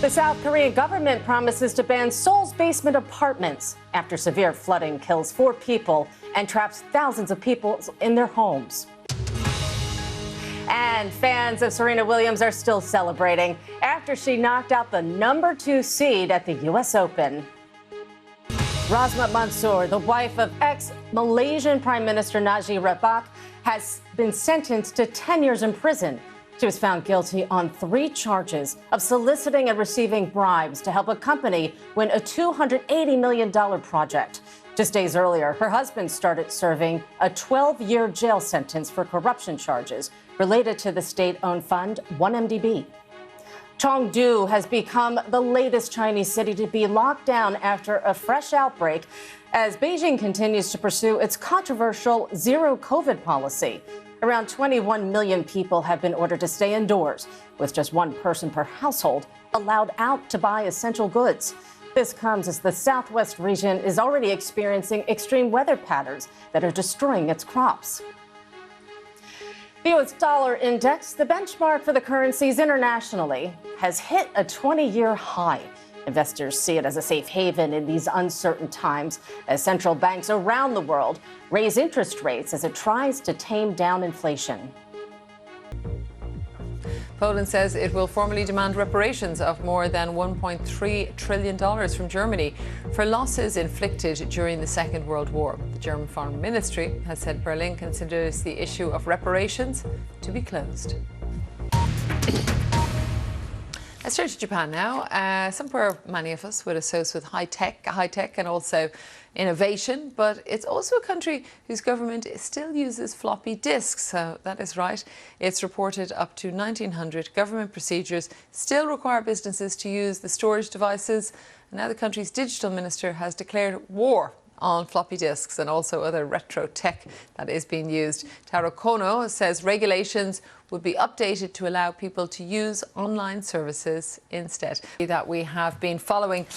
The South Korean government promises to ban Seoul's basement apartments after severe flooding kills 4 people and traps thousands of people in their homes. And fans of Serena Williams are still celebrating after she knocked out the #2 seed at the US Open. Rosmah Mansor, the wife of ex-Malaysian Prime Minister Najib Razak, has been sentenced to 10 years in prison. She was found guilty on 3 charges of soliciting and receiving bribes to help a company win a $280 million project. Just days earlier, her husband started serving a 12-year jail sentence for corruption charges related to the state-owned fund 1MDB. Chengdu has become the latest Chinese city to be locked down after a fresh outbreak as Beijing continues to pursue its controversial zero-COVID policy. Around 21 million people have been ordered to stay indoors, with just 1 person per household allowed out to buy essential goods. This comes as the southwest region is already experiencing extreme weather patterns that are destroying its crops. The U.S. dollar index, the benchmark for the currencies internationally, has hit a 20-year high. Investors see it as a safe haven in these uncertain times as central banks around the world raise interest rates as it tries to tame down inflation. Poland says it will formally demand reparations of more than $1.3 trillion from Germany for losses inflicted during the Second World War. The German Foreign Ministry has said Berlin considers the issue of reparations to be closed. Let's turn to Japan now, somewhere many of us would associate with high tech and also innovation, but it's also a country whose government still uses floppy disks. So that is right. It's reported up to 1,900 government procedures still require businesses to use the storage devices. And now the country's digital minister has declared war on floppy disks and also other retro tech that is being used. Taro Kono says regulations would be updated to allow people to use online services instead. That we have been following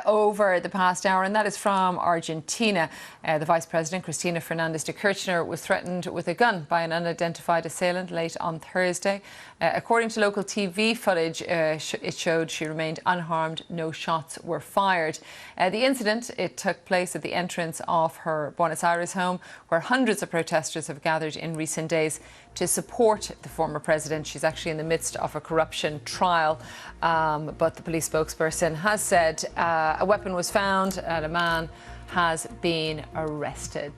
over the past hour, and that is from Argentina. The Vice President, Cristina Fernández de Kirchner, was threatened with a gun by an unidentified assailant late on Thursday. According to local TV footage, it showed she remained unharmed. No shots were fired. The incident, it took place at the entrance of her Buenos Aires home, where hundreds of protesters have gathered in recent days to support the former president. She's actually in the midst of a corruption trial, but the police spokesperson has said a weapon was found and a man has been arrested.